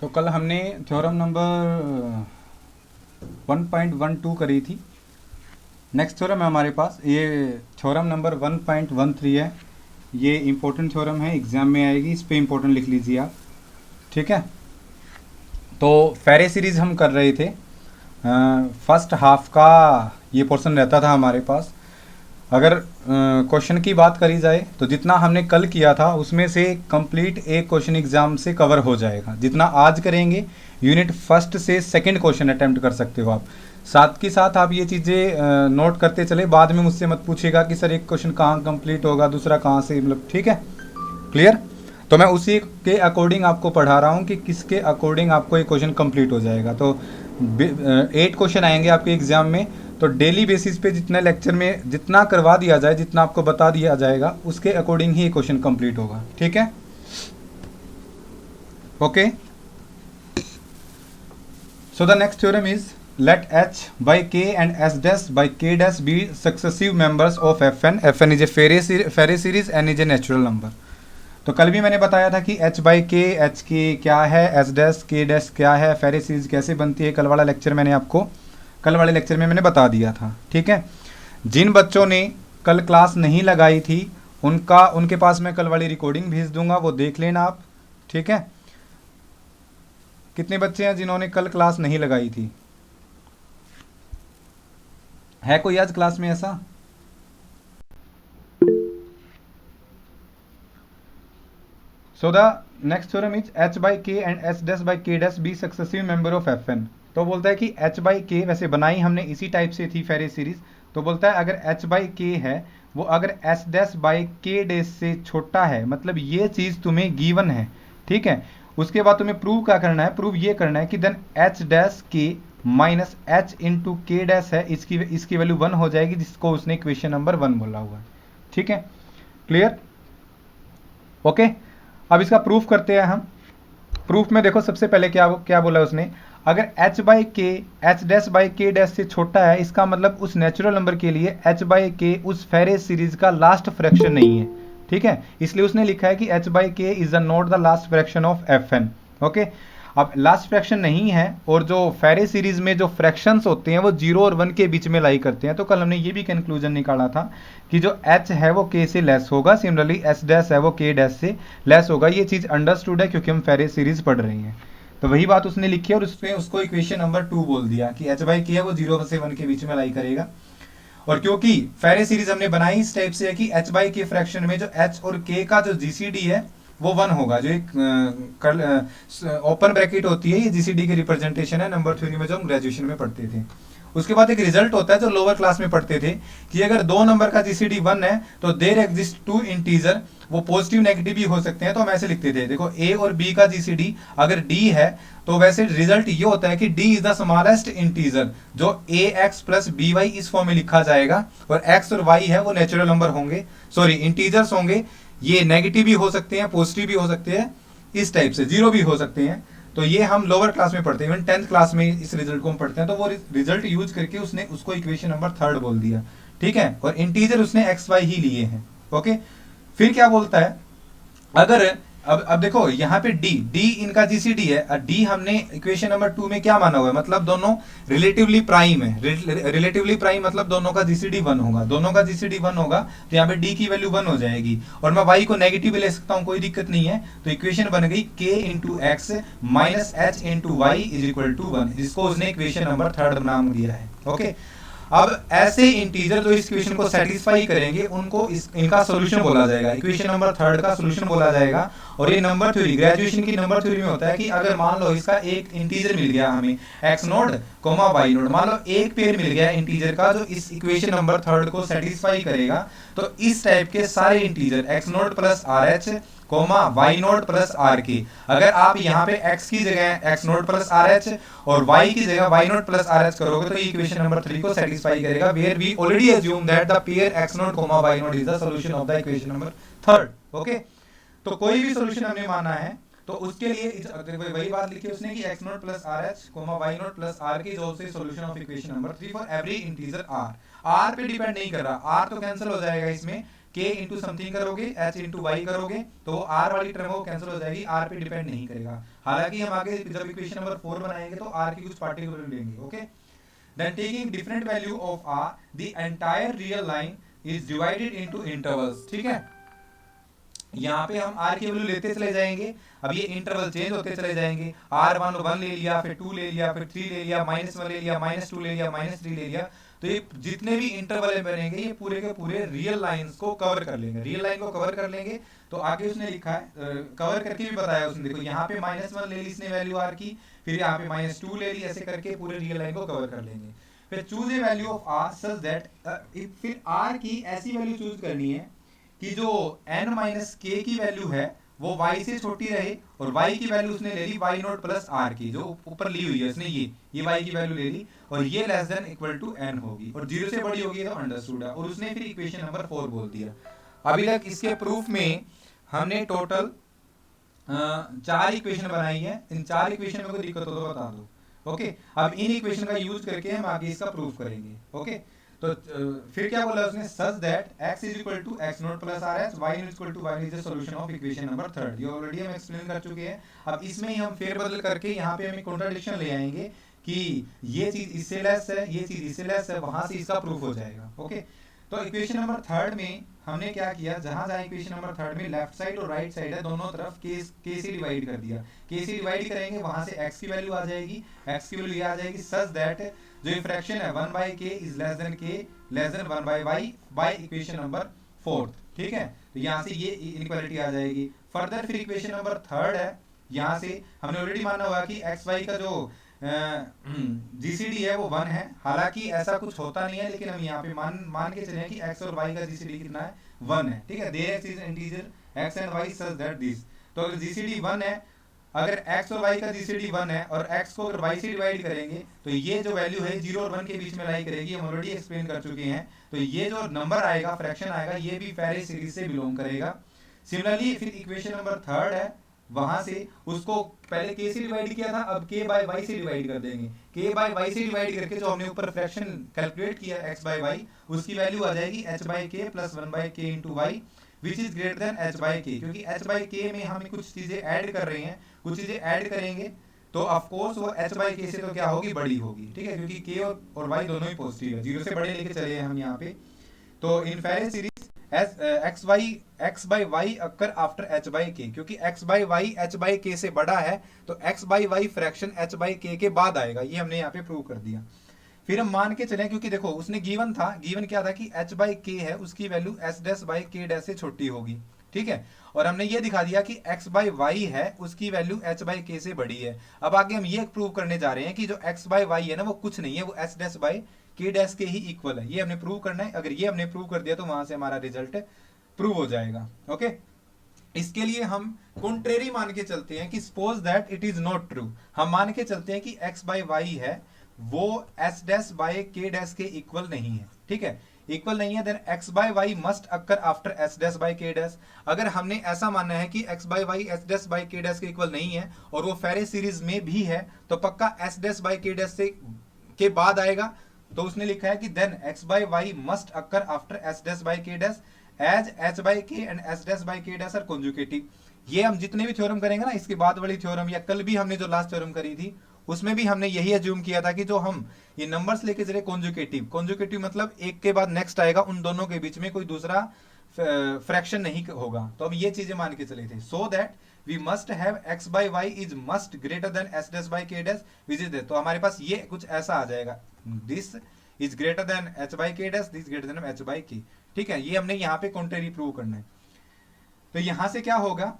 तो कल हमने थ्योरम नंबर 1.12 करी थी। नेक्स्ट थ्योरम है हमारे पास, ये थ्योरम नंबर 1.13 है। ये इम्पोर्टेंट थ्योरम है, एग्जाम में आएगी, इस पे इम्पोर्टेंट लिख लीजिए आप। ठीक है, तो फेरे सीरीज हम कर रहे थे। फर्स्ट हाफ का ये पोर्शन रहता था हमारे पास। अगर क्वेश्चन की बात करी जाए तो जितना हमने कल किया था उसमें से कंप्लीट एक क्वेश्चन एग्जाम से कवर हो जाएगा। जितना आज करेंगे यूनिट फर्स्ट से सेकंड क्वेश्चन अटेम्प्ट कर सकते हो आप। साथ के साथ आप ये चीज़ें नोट करते चले, बाद में मुझसे मत पूछेगा कि सर एक क्वेश्चन कहाँ कंप्लीट होगा, दूसरा कहाँ से, मतलब ठीक है, क्लियर। तो मैं उसी के अकॉर्डिंग आपको पढ़ा रहा हूँ कि किसके अकॉर्डिंग आपको एक क्वेश्चन कंप्लीट हो जाएगा। तो 8 क्वेश्चन आएंगे आपके एग्जाम में। तो डेली बेसिस पे जितना लेक्चर में जितना करवा दिया जाए, जितना आपको बता दिया जाएगा, उसके अकॉर्डिंग ही क्वेश्चन कंप्लीट होगा। ठीक है, okay. So the next theorem is let h by k and s dash by k dash be successive members of fn. fn is a Fourier series, n is a natural number. तो कल भी मैंने बताया था कि h by के, H के क्या है, एस डैश के डैश क्या है, फेरे सीरीज कैसे बनती है। कल वाला लेक्चर मैंने आपको, कल वाले लेक्चर में मैंने बता दिया था। ठीक है, जिन बच्चों ने कल क्लास नहीं लगाई थी उनके पास मैं कल वाली रिकॉर्डिंग भेज दूंगा, वो देख लेना आप। ठीक है, कितने बच्चे हैं जिन्होंने कल क्लास नहीं लगाई थी? है कोई आज क्लास में ऐसा? So the next theorem is h by k and s dash by k dash be successive member of fn. तो बोलता है कि h by k वैसे बनाई हमने इसी टाइप से थी फेरे सीरीज। तो बोलता है अगर h by k है वो अगर s dash by k dash से छोटा है, मतलब ये चीज तुम्हें गिवन है। ठीक है, उसके बाद तुम्हें प्रूव क्या करना है, प्रूव ये करना है कि then h dash k minus h into K dash है, इसकी वैल्यू 1 हो जाएगी, जिसको उसने इक्वेशन नंबर 1 बोला हुआ है। ठीक है, क्लियर, ओके। अब इसका प्रूफ करते हैं हम। प्रूफ में देखो सबसे पहले क्या क्या बोला उसने, अगर h बाई के एच डैश बाई के डैश से छोटा है, इसका मतलब उस नेचुरल नंबर के लिए h बाई के उस फेरे सीरीज का लास्ट फ्रैक्शन नहीं है। ठीक है, इसलिए उसने लिखा है कि h by K is not the last fraction of F N. Okay, अब लास्ट फ्रैक्शन नहीं है, और जो फेरे सीरीज में जो फ्रैक्शंस होते हैं वो 0 और 1 के बीच में लाई करते हैं। तो कल हमने ये भी कंक्लूजन निकाला था कि जो h है वो k से लेस होगा, सिमिलरली s डैश है वो k डैश से लेस होगा। ये चीज अंडरस्टूड है क्योंकि हम फेरे सीरीज पढ़ रहे हैं। तो वही बात उसने लिखी है और उसमें उसको इक्वेशन नंबर 2 बोल दिया कि h बाई के है वो 0 से 1 के बीच में लाई करेगा। और क्योंकि फेरे सीरीज हमने बनाई इस टाइप से है कि h बाई के फ्रैक्शन में जो h और k का जो जीसीडी है वो 1 होगा। जो एक ओपन ब्रैकेट होती है, ये जीसीडी की रिप्रेजेंटेशन है नंबर थ्योरी में जो हम ग्रेजुएशन में पढ़ते थे। उसके बाद एक रिजल्ट होता है जो लोअर क्लास में पढ़ते थे कि अगर दो नंबर का जीसीडी 1 है तो देयर एग्जिस्ट टू इंटीजर, वो पॉजिटिव नेगेटिव भी हो सकते हैं। तो हम ऐसे लिखते थे, देखो ए और बी का जीसीडी अगर डी है तो वैसे रिजल्ट ये होता है कि D is the smallest integer, जो ए एक्स प्लस बी वाई इस फॉर्म में लिखा जाएगा। और एक्स और वाई है वो नेचुरल नंबर होंगे, सॉरी इंटीजर्स होंगे। ये नेगेटिव भी हो सकते हैं, पॉजिटिव भी हो सकते हैं, इस टाइप से जीरो भी हो सकते हैं। तो ये हम लोअर क्लास में पढ़ते हैं, इवन 10th क्लास में इस रिजल्ट को हम पढ़ते हैं। तो वो रिजल्ट यूज करके उसने उसको इक्वेशन नंबर 3 बोल दिया। ठीक है, और इंटीजर उसने एक्स वाई ही लिए हैं। ओके, फिर क्या बोलता है, अगर अब देखो यहाँ पे डी इनका जीसीडी है, डी हमने इक्वेशन नंबर 2 में क्या माना हुआ है, मतलब दोनों रिलेटिवली प्राइम है। रिलेटिवली प्राइम मतलब दोनों का जीसीडी 1 होगा, दोनों का जीसीडी 1 होगा तो यहाँ पे डी की वैल्यू 1 हो जाएगी। और मैं वाई को नेगेटिव भी ले सकता हूँ, कोई दिक्कत नहीं है। तो इक्वेशन बन गई k into X minus H into Y is equal to 1, जिसको उसने इक्वेशन नंबर 3 नाम दिया है। ओके, अब ऐसे इंटीजर जो इस इक्वेशन को सेटिस्फाई करेंगे उनको इनका सॉल्यूशन बोला जाएगा, इक्वेशन नंबर 3 का सॉल्यूशन बोला जाएगा। और ये नंबर थ्योरी, ग्रेजुएशन की नंबर थ्योरी में होता है कि अगर मान लो इसका एक इंटीजर मिल गया हमें X naught comma Y naught, मान लो एक पेयर मिल गया इंटीजर का जो इस इक्वेशन नंबर 3 को सेटिस्फाई करेगा, तो इस टाइप के सारे integer X naught plus R H comma Y naught plus R की, अगर आप यहाँ पे x की जगह x naught plus R H और y की जगह y naught plus R H करोगे तो इक्वेशन नंबर 3 को सेटिस्फाई करेगा, where we already assume that the pair x naught comma y naught is the solution of the equation number 3। Okay, तो कोई भी सॉल्यूशन हमने माना है तो उसके लिए वही बात लिखी उसने कि x naught plus R H comma y naught plus R की is also solution of equation number 3 for every integer r। r पे डिपेंड नहीं कर रहा, r तो कैंसिल हो जाएगा इसमें, k इंटू समथिंग करोगे, h इंटू वाई करोगे, तो वो r वाली टर्म वो कैंसिल हो जाएगी, r पे डिपेंड नहीं करेगा। हालांकि हम आगे जब इक्वेशन नंबर 4 बनाएंगे तो r की कुछ पार्टिकुलर वैल्यू लेंगे। Okay, then taking different value of r, the entire real line is divided into intervals. ठीक है, यहाँ पे हम r की वैल्यू लेते चले जाएंगे, अब ये इंटरवल चेंज होते चले जाएंगे, r1 1 ले लिया, फिर 2 ले लिया, फिर 3 ले लिया, -1 ले लिया, -2 ले लिया, -3 ले लिया, तो ये जितने भी इंटरवल बनेंगे ये पूरे के पूरे रियल लाइंस को कवर कर लेंगे, रियल लाइन को कवर कर लेंगे। तो आगे उसने लिखा है, कवर करके भी बताया उसने, देखो यहाँ पे -1 ले ली इसने वैल्यू r की, फिर यहाँ पे -2 ले ली, ऐसे करके पूरे रियल लाइन को कवर कर लेंगे। फिर choose a value of r such that, फिर r की ऐसी वैल्यू चूज करनी है कि जो n माइनस के की वैल्यू है वो y से छोटी रहे, और y की वैल्यू उसने ले ली y नॉट प्लस r की, जो ऊपर ली हुई है उसने, ये y की वैल्यू ले ली, और ये less than equal to n होगी, और 0 से बड़ी होगी तो अंडरस्टूड है, और उसने फिर इक्वेशन नंबर 4 बोल दिया। अभी तक इसके प्रूफ में हमने टोटल 4 इक्वेशन बनाई है, इन 4 इक्वेशन में कोई दिक्कत हो तो बता दो। ओके, अब इन इक्वेशन का यूज करके हम आगे इसका प्रूफ करेंगे। ओके, तो फिर क्या बोला उसने, such that x is equal to x naught plus R H, y is equal to y is the solution of equation number 3। ये ऑलरेडी हम एक्सप्लेन कर चुके हैं। अब इसमें ही हम फेरबदल करके यहाँ पे हम एक कॉन्ट्राडिक्शन ले आएंगे कि ये चीज इससे लेस है, ये चीज इससे लेस है, वहां से इसका प्रूफ हो जाएगा। ओके, तो इक्वेशन नंबर 3 में हमने क्या किया, जहां जहां इक्वेशन नंबर 3 में लेफ्ट साइड और राइट साइड है, दोनों तरफ k से डिवाइड कर दिया, k से डिवाइड करेंगे वहां से x की वैल्यू आ जाएगी, x की वैल्यू ये आ जाएगी, सच दैट जो ये फ्रैक्शन है 1/k is less then k less than 1/y by equation number 4। ठीक है, तो यहाँ से ये इनइक्वालिटी आ जाएगी। फर्दर फिर इक्वेशन नंबर 3 है, यहाँ से हमने ऑलरेडी माना हुआ कि एक्स वाई का जो जीसीडी है वो 1 है, हालांकि ऐसा कुछ होता नहीं है, लेकिन हम यहाँ पे मान के चले कि x और y का जीसीडी कितना है, 1 है। ठीक है, there x is integer x and y such that this, तो अगर जीसीडी 1 है, अगर x और y का जीसीडी 1 है और x को अगर y से डिवाइड करेंगे तो ये जो वैल्यू है 0 और 1 के बीच में लाई करेगी, हम ऑलरेडी एक्सप्लेन कर चुके हैं। तो ये जो नंबर आएगा, फ्रैक्शन आएगा, ये भी फेरे सीरीज से बिलोंग करेगा। सिमिलरली फिर इक्वेशन नंबर 3 है, वहां से उसको पहले k से डिवाइड किया था, अब k बाय y से डिवाइड कर देंगे, k बाय y से डिवाइड करके जो हमने ऊपर फ्रैक्शन कैलकुलेट किया x बाय y, उसकी वैल्यू आ जाएगी h by k plus 1 by k into y which is greater than h by k, क्योंकि h बाय k में हम कुछ चीजें ऐड कर रहे हैं, कुछ चीजें ऐड करेंगे तो ऑफ कोर्स वो h बाय k से तो क्या होगी, बड़ी होगी। ठीक है, क्योंकि k और y दोनों ही पॉजिटिव है, 0 से बड़े लेके चले हैं हम यहाँ पे। तो इन फेरे series x by y occur after h by k, क्योंकि x by y h by k से बड़ा है तो x by y fraction h by k के बाद आएगा, ये हमने यहाँ पे प्रूव कर दिया। फिर हम मान के चले, क्योंकि देखो उसने गिवन था, गिवन क्या था कि h by k है, उसकी value s dash by k dash से छोटी होगी। ठीक है, और हमने ये दिखा दिया कि x by y है, उसकी वैल्यू h by k से बड़ी है। अब आगे हम ये प्रूव करने जा रहे हैं कि जो x by y है ना, वो कुछ नहीं है, वो s dash by k dash के ही इक्वल है, ये हमने प्रूव करना है। अगर ये हमने प्रूव कर दिया तो वहां से हमारा रिजल्ट प्रूव हो जाएगा। ओके, इसके लिए हम कॉन्ट्रेरी मान के चलते हैं कि suppose that it is not true, हम मान के चलते हैं कि x by y है वो s dash by k dash के इक्वल नहीं है। ठीक है, इक्वल नहीं है, then x by y must occur after s dash by k dash. अगर हमने ऐसा मानना है कि x by y s dash by k dash के इक्वल नहीं है और वो फेरे सीरीज में भी है, तो पक्का s dash by k dash से के बाद आएगा। तो उसने लिखा है कि then x by y must occur after s dash by k dash as h by k and s dash by k dash are conjugative. ये हम जितने भी थ्योरम करेंगे ना, इसके बाद वाली थ्योरम या कल भी हमने जो लास्ट थ्योरम करी थी उसमें भी हमने यही अज्यूम किया था कि जो हम ये नंबर्स लेके चले कॉन्जुगेटिव मतलब एक के बाद नेक्स्ट आएगा, उन दोनों के बीच में कोई दूसरा फ्रैक्शन नहीं होगा। तो हम ये चीजें मान के चले थे, so that we must have x by y is must greater than s dash by k dash which is तो हमारे पास ये कुछ ऐसा आ जाएगा, this is greater than h by k dash, this greater than h by k। ठीक है, ये हमने यहाँ पे कॉन्ट्रेरी प्रूव करना है। तो यहां से क्या होगा,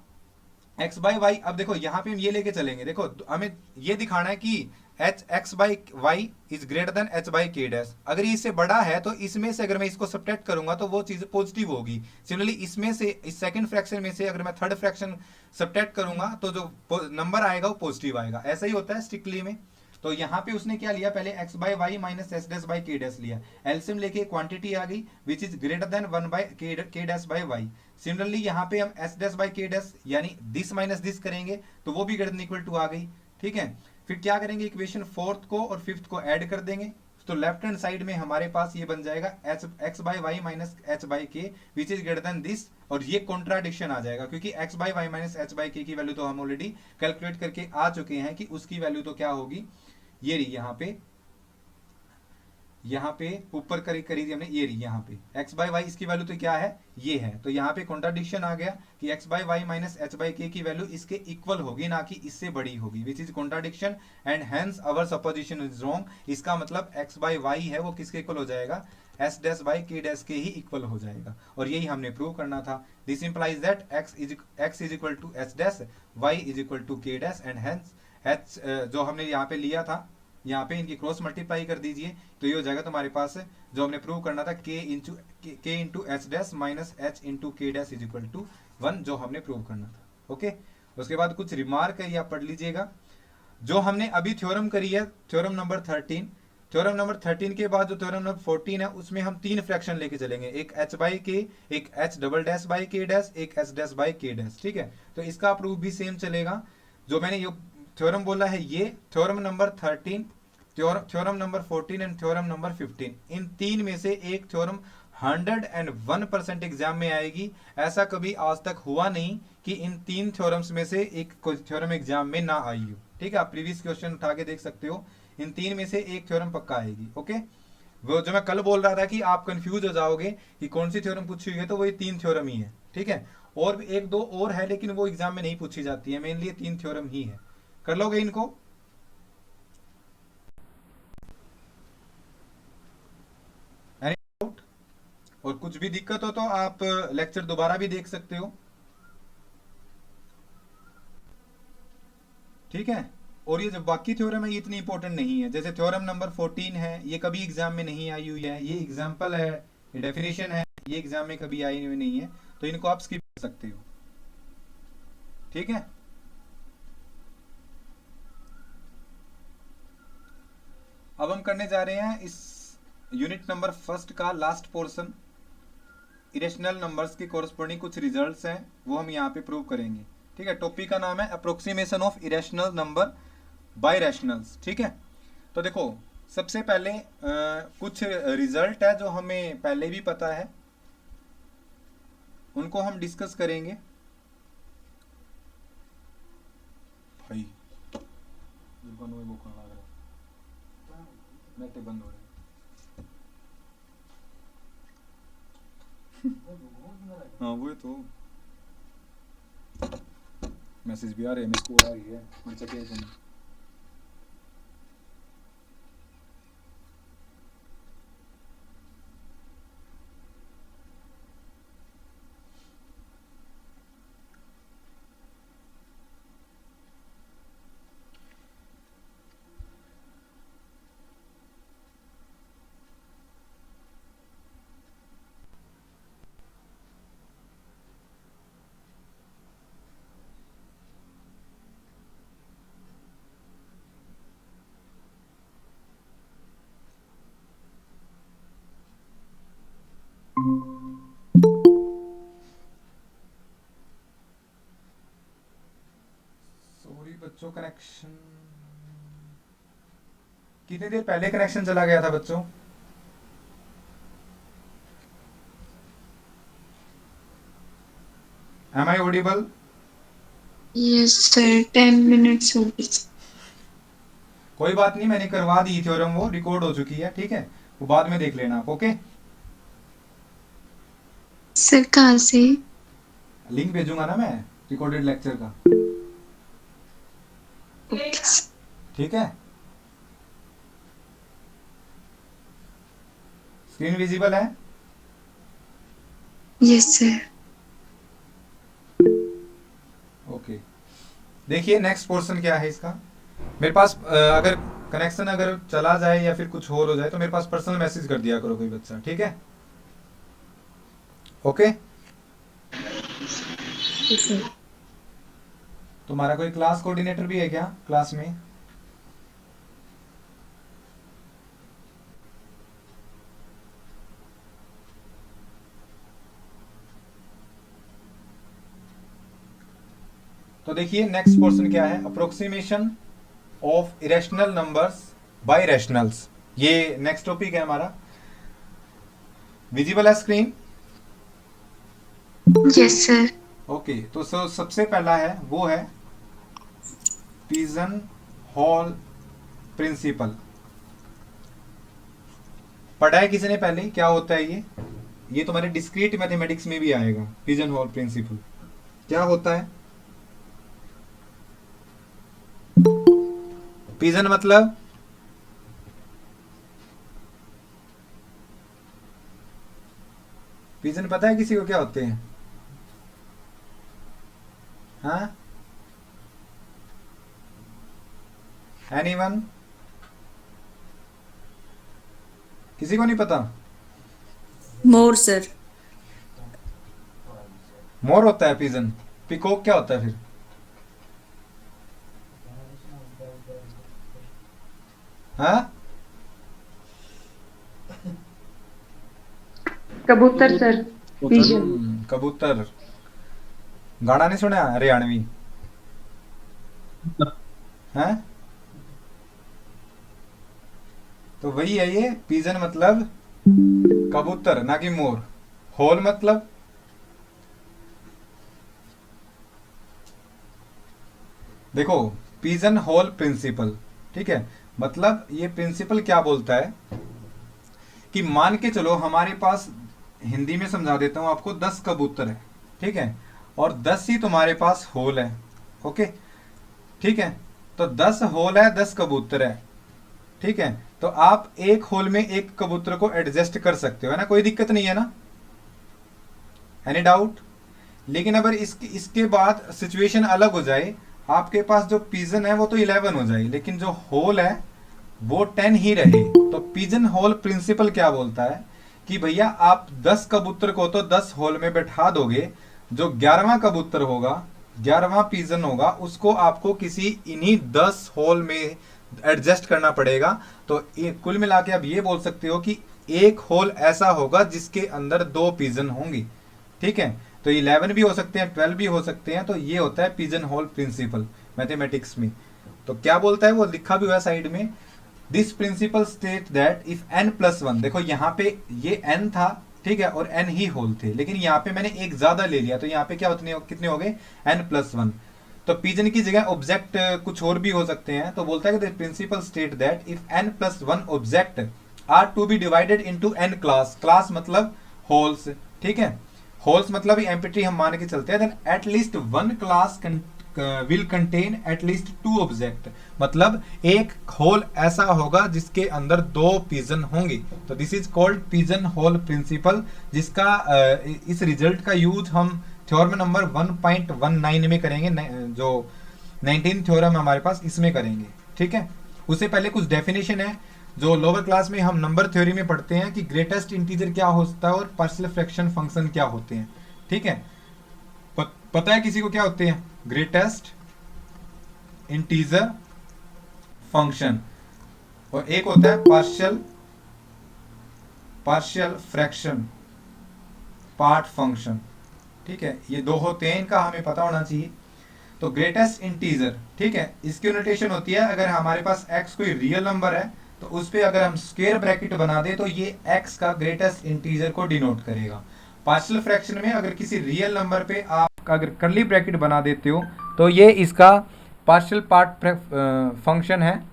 x by y, अब देखो यहाँ पे हम ये लेके चलेंगे, देखो हमें ये दिखाना है कि x by y is greater than h by k dash. अगर ये इससे बड़ा है तो इसमें से अगर मैं इसको सब्ट्रैक्ट करूंगा तो वो चीज पॉजिटिव होगी। सिमिलरली इसमें से, इस सेकंड फ्रैक्शन में से अगर मैं थर्ड फ्रैक्शन सब्ट्रैक्ट करूंगा तो जो नंबर आएगा वो पॉजिटिव आएगा। ऐसा ही होता है स्ट्रिक्टली में। तो यहाँ पे उसने क्या लिया, पहले x by y minus s dash by k dash लिया, एलसीएम लेके क्वांटिटी आ गई विच is greater than 1 by k dash by y। Similarly यहाँ पे हम s dash by k dash यानी दिस माइनस दिस करेंगे तो वो भी ग्रेटर देन इक्वल टू आ गई। ठीक है, फिर क्या करेंगे, इक्वेशन 4th को और 5th को ऐड कर देंगे, तो लेफ्ट हैंड साइड में हमारे पास ये बन जाएगा H X by Y minus H by K which is greater than this, और ये कॉन्ट्राडिक्शन आ जाएगा क्योंकि X by Y minus H by K की वैल्यू तो हम ऑलरेडी कैलकुलेट करके आ चुके हैं कि उसकी वैल्यू तो क्या होगी, ये रही यहाँ पे ऊपर करी थी हमने, ये रही यहाँ पे x बाई वाई, इसकी वैल्यू तो क्या है, ये है। तो यहाँ पे कॉन्ट्राडिक्शन आ गया कि x by Y minus H by K की वैल्यू इसके इक्वल होगी, ना कि इससे बड़ी होगी, which is contradiction and hence our supposition is wrong. इसका मतलब x बाई वाई है वो किसके इक्वल हो जाएगा, एस डैश बाई के डैश के ही इक्वल हो जाएगा, और यही हमने प्रूव करना था। This implies that x is equal to H dash, y is equal to K dash, and hence h जो हमने यहाँ पे लिया था, यहाँ पे इनकी क्रॉस मल्टीप्लाई कर दीजिए तो ये हो जाएगा तुम्हारे पास जो हमने प्रूव करना था k into H dash minus H into K dash is equal to 1, जो हमने प्रूव करना था। ओके, उसके बाद कुछ रिमार्क है, ये आप पढ़ लीजिएगा। जो हमने अभी थ्योरम करी है, थ्योरम नंबर 13, थ्योरम नंबर 13 के बाद जो थ्योरम नंबर 14 है उसमें हम 3 फ्रैक्शन लेके चलेंगे, एक h बाई के, एक h डबल डैश बाई के डैश, एक h डैश बाई के डैश। ठीक है, तो इसका प्रूफ भी सेम चलेगा। जो मैंने ये थ्योरम बोला है, ये theorem number 13, theorem number 14 and theorem number 15, इन 3 में से एक थ्योरम 101% एग्जाम में आएगी। ऐसा कभी आज तक हुआ नहीं कि इन 3 थ्योरम्स में से एक कोई थ्योरम एग्जाम में ना आई हो। ठीक है, आप प्रीवियस क्वेश्चन उठा के देख सकते हो, इन 3 में से एक थ्योरम पक्का आएगी। ओके, वो जो मैं कल बोल रहा था कि आप कंफ्यूज हो जाओगे कि कौन सी थ्योरम पूछी हुई है, तो वो ये 3 थ्योरम ही है। ठीक है, और एक दो और है लेकिन वो एग्जाम में नहीं पूछी जाती है, मेनली 3 थ्योरम ही है। कर लोगे इनको? और कुछ भी दिक्कत हो तो आप लेक्चर दोबारा भी देख सकते हो। ठीक है, और ये जो बाकी थ्योरम है ये इतनी इंपॉर्टेंट नहीं है। जैसे थ्योरम नंबर 14 है, ये कभी एग्जाम में नहीं आई हुई है, ये एग्जाम्पल है, ये डेफिनेशन है, ये एग्जाम में कभी आई हुई नहीं है, तो इनको आप स्किप कर सकते हो। ठीक है, अब हम करने जा रहे हैं इस यूनिट नंबर 1 का लास्ट पोर्शन, इरेशनल नंबर्स के कोरस्पॉन्डिंग कुछ रिजल्ट्स हैं, वो हम यहाँ पे प्रूव करेंगे। ठीक है, टॉपिक का नाम है approximation of irrational number by rationals. ठीक है, तो देखो सबसे पहले कुछ रिजल्ट है जो हमें पहले भी पता है, उनको हम डिस्कस करेंगे। भाई बंद हो रहा है, हाँ वो तो मैसेज भी आ रहे हैं, मेरे को आ रही है, मैं चेक किया। सॉरी बच्चों, कनेक्शन कितनी देर पहले कनेक्शन चला गया था बच्चों? Am I audible? Yes sir, 10 minutes हो गए। कोई बात नहीं, मैंने करवा दी थ्योरम, वो रिकॉर्ड हो चुकी है। ठीक है, वो बाद में देख लेना आप। ओके, सर कहाँ से? लिंक भेजूंगा ना मैं रिकॉर्डेड लेक्चर का। ओके ठीक है, स्क्रीन विजिबल है? Yes sir. ओके, देखिए नेक्स्ट पोर्शन क्या है इसका। मेरे पास अगर कनेक्शन अगर चला जाए या फिर कुछ और हो जाए तो मेरे पास पर्सनल मैसेज कर दिया करो कोई बच्चा। ठीक है, ओके। तुम्हारा कोई क्लास कोऑर्डिनेटर भी है क्या क्लास में? तो देखिए नेक्स्ट पोर्शन क्या है, approximation of irrational numbers by rationals. ये नेक्स्ट टॉपिक है हमारा, विजिबल है स्क्रीन? Yes sir. ओके, तो सबसे पहला है वो है पिजन हॉल प्रिंसिपल। पढ़ा है किसी ने पहले क्या होता है ये तुम्हारे डिस्क्रीट मैथमेटिक्स में भी आएगा। पिजन हॉल प्रिंसिपल क्या होता है? पिजन मतलब पिजन पता है किसी को क्या होते हैं? हाँ, एनीवन? किसी को नहीं पता? More sir. मोर होता है पिजन। पिकॉक क्या होता है फिर? हाँ, कबूतर सर। पिजन। कबूतर। गाना नहीं सुना हरियाणवी? हैं? तो वही है ये, पिजन मतलब कबूतर ना कि मोर। हॉल मतलब देखो, पिजन हॉल प्रिंसिपल, ठीक है, मतलब ये प्रिंसिपल क्या बोलता है कि मान के चलो हमारे पास, हिंदी में समझा देता हूं आपको, 10 कबूतर है, ठीक है, और 10 ही तुम्हारे पास होल है। ओके, ठीक है, तो 10 होल है, 10 कबूतर है, ठीक है, तो आप एक होल में एक कबूतर को एडजस्ट कर सकते हो, है ना, कोई दिक्कत नहीं है ना? Any doubt? लेकिन अगर इसके बाद सिचुएशन अलग हो जाए, आपके पास जो पिजन है वो तो 11 हो जाए, लेकिन जो होल है वो 10 ही रहे, तो पिजन होल प्रिंसिपल क्या बोलता है कि भैया आप 10 कबूतर को तो 10 होल में बैठा दोगे, जो 11वां कबूतर होगा, 11वां पिजन होगा, उसको आपको किसी इन्हीं 10 होल में एडजस्ट करना पड़ेगा। तो कुल मिला के आप ये बोल सकते हो कि एक होल ऐसा होगा जिसके अंदर 2 पिजन होंगी, ठीक है, तो 11 भी हो सकते हैं, 12 भी हो सकते हैं। तो ये होता है पिजन होल प्रिंसिपल मैथमेटिक्स में। तो क्या बोलता है वो लिखा भी हुआ है साइड में, this principle state that if n plus one, देखो यहाँ पे ये n था, ठीक है, और n ही होल थे, लेकिन यहाँ पे मैंने एक ज्यादा ले लिया, तो यहाँ पे क्या कितने हो गए, n प्लस वन। तो पिजन की जगह ऑब्जेक्ट कुछ और भी हो सकते हैं, तो बोलता है कि principle state that if n plus one object are to be divided into n class, class मतलब होल्स, ठीक है, होल्स मतलब एम्पिटी हम मान के चलते हैं, then at least one class will contain at least 2 object, मतलब एक होल ऐसा होगा जिसके अंदर 2 पिजन होंगे। तो this is called pigeon hole principle, जिसका इस रिजल्ट का यूज हम थ्योरम नंबर 1.19 में करेंगे, जो 19 थ्योरम हमारे पास इसमें करेंगे, ठीक है। उससे पहले कुछ डेफिनेशन है जो लोअर क्लास में हम नंबर थ्योरी में पढ़ते हैं कि ग्रेटेस्ट इंटीजर क्या होता है और पार्शियल फ्रैक्शन फंक्शन क्या होते हैं, ठीक है। पता है किसी को क्या होते हैं ग्रेटेस्ट इंटीजर फंक्शन, और एक होता है पार्शियल फ्रैक्शन पार्ट फंक्शन, ठीक है, ये 2 होते हैं, इनका हमें पता होना चाहिए। तो ग्रेटेस्ट इंटीजर, ठीक है, इसकी नोटेशन होती है अगर हमारे पास x कोई रियल नंबर है तो उस पे अगर हम स्क्वायर ब्रैकेट बना दे तो ये x का ग्रेटेस्ट इंटीजर को डिनोट करेगा। पार्शियल फ्रैक्शन में अगर किसी रियल नंबर पे आप अगर कर्ली ब्रैकेट बना देते हो तो ये इसका पार्शियल पार्ट फंक्शन है,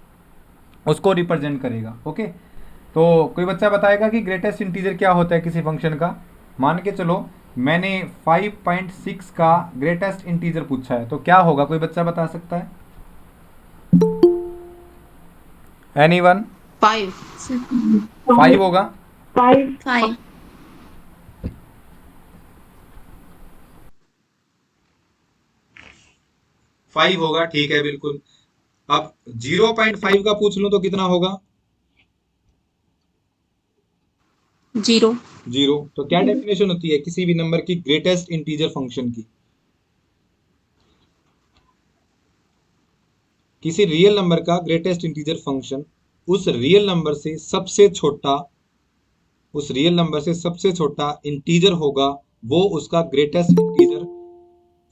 उसको रिप्रेजेंट करेगा। ओके, तो कोई बच्चा बताएगा कि ग्रेटेस्ट इंटीजर क्या होता है किसी फंक्शन का। मान के चलो मैंने 5.6 का ग्रेटेस्ट इंटीजर पूछा है, तो क्या होगा, कोई बच्चा बता सकता है? एनीवन? 5। 5 होगा। 5। 5। 5 होगा, ठीक है, बिल्कुल। अब 0.5 का पूछ लूं तो कितना होगा? 0। 0। तो क्या डेफिनेशन होती है किसी भी नंबर की ग्रेटेस्ट इंटीजर फंक्शन की? किसी रियल नंबर का ग्रेटेस्ट इंटीजर फंक्शन उस रियल नंबर से सबसे छोटा इंटीजर होगा, वो उसका ग्रेटेस्ट इंटीजर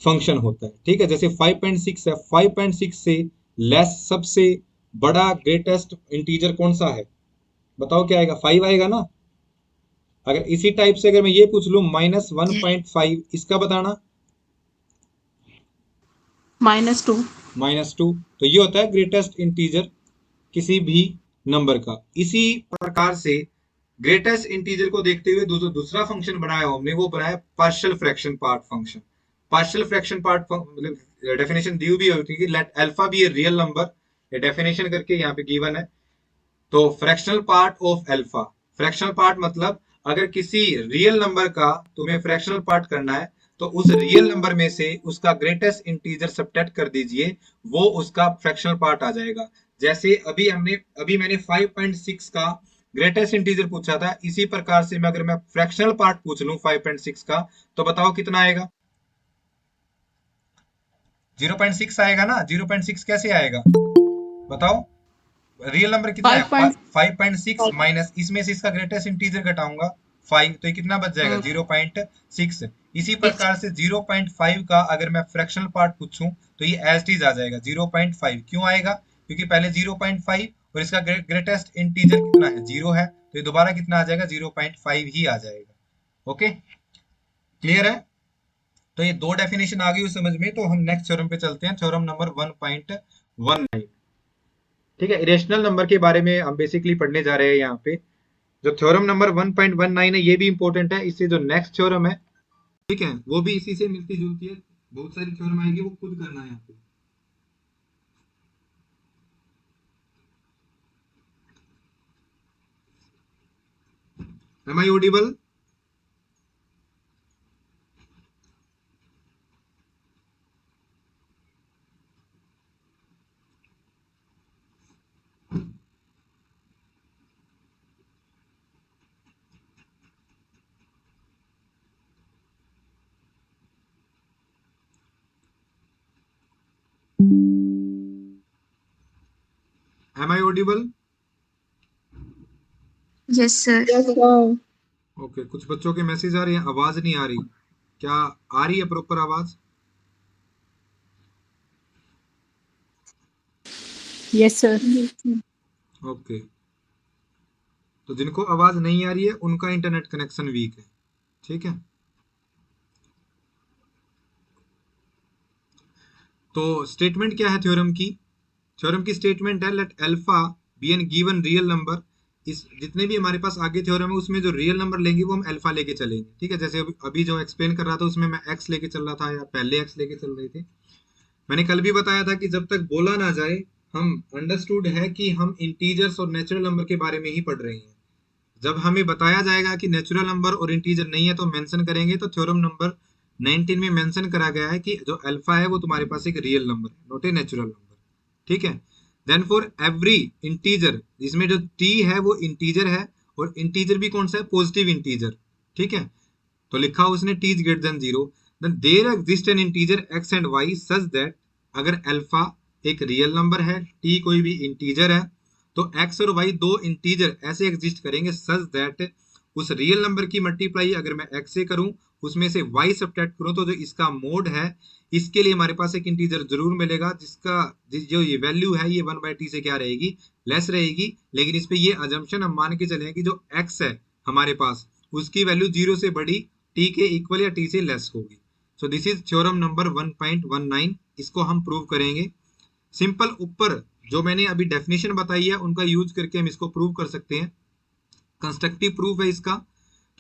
फंक्शन होता है, ठीक है। जैसे 5.6 है, 5.6 से लेस सबसे बड़ा ग्रेटेस्ट इंटीजर कौन सा है? बताओ क्या आएगा, 5 आएगा ना। अगर इसी टाइप से अगर मैं ये पूछ लूं -1.5, इसका बताना। -2। -2, तो ये होता है ग्रेटेस्ट इंटीजर किसी भी नंबर का। इसी प्रकार से ग्रेटेस्ट इंटीजर को देखते हुए दूसरा फंक्शन बनाया हमने, वो बनाया partial fraction part function. Partial fraction part मतलब डेफिनेशन दी हुई होती है कि let alpha be a real number, ये डेफिनेशन करके यहाँ पे गिवन है। तो fractional part of alpha, fractional part मतलब अगर किसी रियल नंबर का तुम्हें फ्रैक्शनल पार्ट करना है तो उस रियल नंबर में से उसका ग्रेटेस्ट इंटीजर सब्ट्रैक्ट कर दीजिए, वो उसका फ्रैक्शनल पार्ट आ जाएगा। जैसे अभी मैंने 5.6 का ग्रेटेस्ट इंटीजर पूछा था, इसी प्रकार से अगर मैं फ्रैक्शनल पार्ट पूछ लूं 5.6 का, तो बताओ कितना आएगा। 0.6 आएगा ना। 0.6 कैसे आएगा बताओ। रियल नंबर कितना है 5.6 माइनस इसमें से इसका ग्रेटेस्ट इंटीजर घटाऊंगा 5, तो ये कितना बच जाएगा 0.6। इसी प्रकार से 0.5 का अगर मैं फ्रैक्शनल पार्ट पूछूं तो ये एज इट इज आ जाएगा 0.5। क्यों आएगा, क्योंकि पहले 0.5 और इसका ग्रेटेस्ट इंटीजर कितना है 0 है, तो ये दोबारा कितना आ जाएगा 0.5 ही आ जाएगा। ओके, क्लियर है। तो ये दो डेफिनेशन आ गई उस समझ में। तो हम नेक्स्ट थ्योरम पे चलते हैं, थ्योरम नंबर 1.19। ठीक है, इरेशनल नंबर के बारे में हम बेसिकली पढ़ने जा रहे हैं यहाँ पे। जो थ्योरम नंबर 1.19 है ये भी इंपॉर्टेंट है, इससे जो नेक्स्ट थ्योरम है ठीक है वो भी इसी से मिलती जुलती है। बहुत सारी थ्योरम आएगी, वो खुद करना है यहाँ पे। Am I audible? Am I audible? Yes sir. Okay, कुछ बच्चों के मैसेज आ रहे हैं, आवाज नहीं आ रही। क्या आ रही है प्रॉपर आवाज? Yes sir. ओके, तो जिनको आवाज नहीं आ रही है उनका इंटरनेट कनेक्शन वीक है। ठीक है, तो स्टेटमेंट क्या है थ्योरम की। थ्योरम की स्टेटमेंट है let alpha be an given real number. इस जितने भी हमारे पास आगे थ्योरम है उसमें जो रियल नंबर लेंगे वो हम अल्फा लेके चलेंगे। ठीक है, जैसे अभी जो एक्सप्लेन कर रहा था उसमें मैं एक्स लेके चल रहा था या पहले एक्स लेके चल रहे थे। मैंने कल भी बताया था कि जब तक बोला ना जाए हम अंडरस्टूड है कि हम इंटीजर्स और नेचुरल नंबर के बारे में ही पढ़ रहे हैं। जब हमें बताया जाएगा कि नेचुरल नंबर और इंटीजर नहीं है तो मेंशन करेंगे। तो थ्योरम नंबर 19 में मेंशन करा गया है कि जो अल्फा है वो तुम्हारे पास एक रियल नंबर है, नॉट ए नेचुरल नंबर। ठीक है, देन फॉर एवरी इंटीजर, इसमें जो t है वो इंटीजर है और इंटीजर भी कौन सा है, पॉजिटिव इंटीजर। ठीक है, तो लिखा उसने t is greater than 0, then there exist an integer x and y such that, अगर अल्फा एक रियल नंबर है, t कोई भी इंटीजर है, तो x और y दो इंटीजर ऐसे एग्जिस्ट करेंगे सच दैट उस रियल नंबर की मल्टीप्लाई अगर मैं x से करूं उसमें से y सब्ट्रैक्ट करूं तो जो इसका मोड है इसके लिए हमारे पास एक इंटीजर जरूर मिलेगा जिसका जो ये वैल्यू है ये 1/t से क्या रहेगी, लेस रहेगी। लेकिन इस पे ये अजम्पशन हम मान के चले कि जो x है हमारे पास उसकी वैल्यू 0 से बड़ी t के इक्वल या t से लेस होगी। So this is theorem number 1.19। इसको हम प्रूव करेंगे। सिंपल ऊपर जो मैंने अभी डेफिनेशन बताई है उनका यूज करके हम इसको प्रूव कर सकते हैं। कंस्ट्रक्टिव प्रूफ है इसका।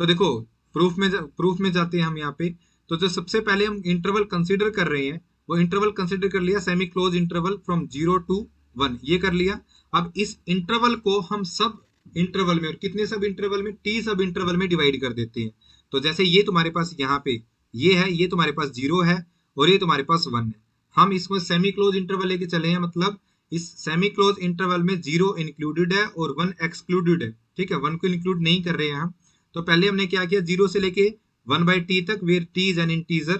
तो देखो प्रूफ में जाते हैं हम यहाँ पे। तो जो सबसे पहले हम इंटरवल कंसीडर कर रहे हैं वो इंटरवल कंसीडर कर लिया semi close interval from 0 to 1, ये कर लिया। अब इस इंटरवल को हम सब इंटरवल में, और कितने सब इंटरवल में, टी सब इंटरवल में डिवाइड कर देते हैं। तो जैसे ये तुम्हारे पास यहाँ पे ये है, ये तुम्हारे पास 0 है और ये तुम्हारे पास 1 है। हम इसमें सेमी क्लोज इंटरवल लेके चले हैं, मतलब इस सेमी क्लोज इंटरवल में 0 इंक्लूडेड है और 1 एक्सक्लूडेड है। ठीक है, 1 को इंक्लूड नहीं कर रहे हैं हम। तो पहले हमने क्या किया, 0 से लेके 1/t तक where t is an integer,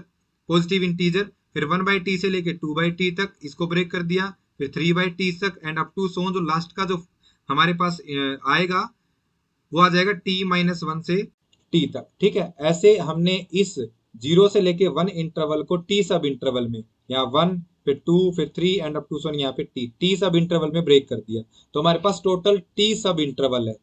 positive integer, फिर 1/t से लेके 2/t तक इसको ब्रेक कर दिया, फिर 3/t तक एंड अप टू सो जो लास्ट का जो हमारे पास आएगा वो आ जाएगा t-1 से t तक। ठीक है, ऐसे हमने इस 0 से लेके 1 इंटरवल को t सब इंटरवल में, यहाँ 1 फिर 2 फिर 3 एंड अप टू सो यहाँ पे t सब इंटरवल में ब्रेक कर दिया। तो हमारे पास टोटल t सब इंटरवल है।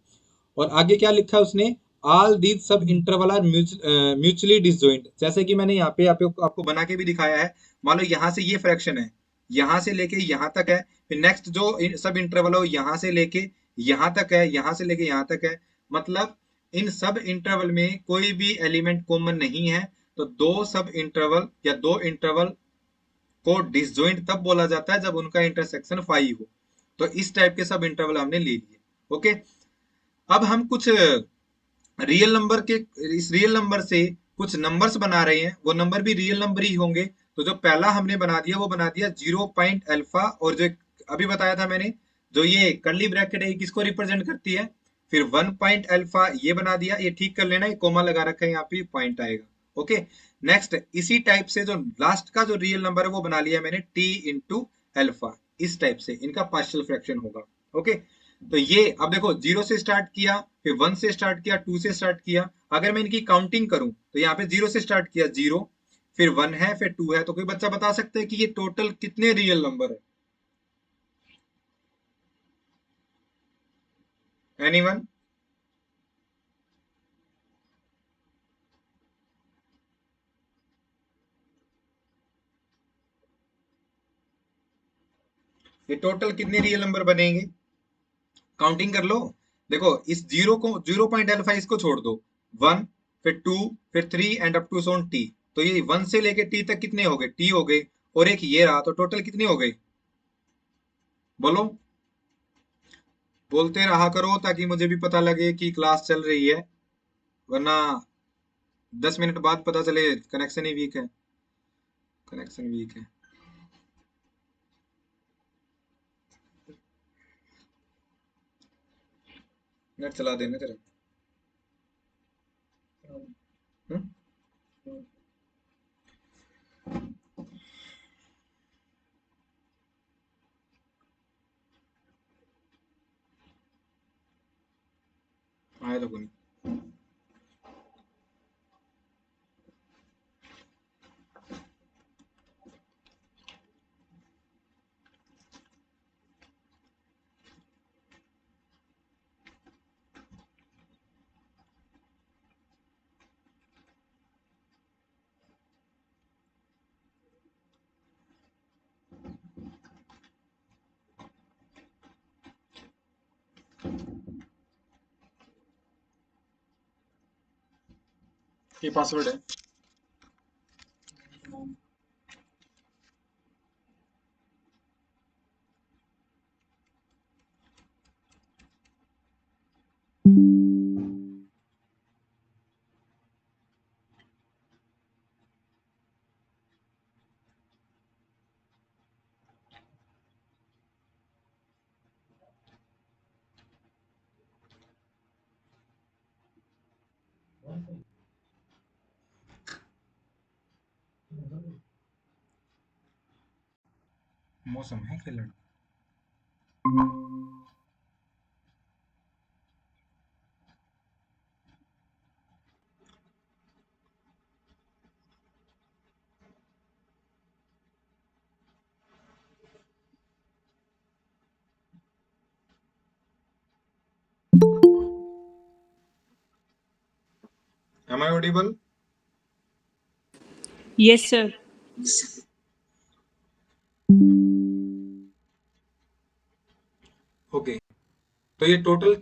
और आगे क्या लिखा है उसने, all these subinterval are mutually disjoint. जैसे कि मैंने यहाँ पे आपको बना के भी दिखाया है, मान लो यहाँ से ये फ्रैक्शन है, यहाँ से लेके यहाँ तक है, फिर नेक्स्ट जो सब इंटरवल है यहाँ से लेके यहाँ तक है, यहाँ से लेके यहाँ तक है, मतलब इन सब इंटरवल में कोई भी एलिमेंट कॉमन नहीं है, तो दो सब इंटरवल या दो इंटरवल को डिसजॉइंट तब बोला जाता है जब उनका इंटरसेक्शन 5 हो। तो इस टाइप के सब इंटरवल हमने ले लिए। ओके, अब हम कुछ रियल नंबर के, इस रियल नंबर से कुछ नंबर्स बना रहे हैं, वो नंबर भी रियल नंबर ही होंगे। तो जो पहला हमने बना दिया वो बना दिया 0 पॉइंट अल्फा, और जो अभी बताया था मैंने, जो ये कर्ली ब्रैकेट है किसको रिप्रेजेंट करती है, फिर 1 पॉइंट अल्फा ये बना दिया, ये ठीक कर लेना, ये कोमा लगा रखा है यहाँ पे, पॉइंट आएगा। ओके, नेक्स्ट इसी टाइप से जो लास्ट का जो रियल नंबर है वो बना लिया मैंने t इंटू अल्फा, इस टाइप से इनका पार्शियल फ्रैक्शन होगा। ओके, तो ये अब देखो 0 से स्टार्ट किया, फिर 1 से स्टार्ट किया, 2 से स्टार्ट किया, अगर मैं इनकी काउंटिंग करूं तो यहाँ पे 0 से स्टार्ट किया 0, फिर 1 है, फिर 2 है, तो कोई बच्चा बता सकता है कि ये टोटल कितने रियल नंबर है? एनीवन? ये टोटल कितने रियल नंबर बनेंगे? काउंटिंग कर लो। देखो इस 0 को 0.5 इसको छोड़ दो, 1 फिर 2 फिर 3 एंड अप टू सोन t, तो ये 1 से लेके t तक कितने हो गए? t हो गए, और एक ये रहा, तो टोटल कितने हो गए? बोलो, बोलते रहा करो ताकि मुझे भी पता लगे कि क्लास चल रही है, वरना 10 मिनट बाद पता चले कनेक्शन ही वीक है, कनेक्शन वीक है। नेट चला देना तेरा। हम्म? आया तो कोई नहीं। ये पासवर्ड है। मौसम है खेलने। Am I audible? Yes, sir. Okay, तो ये total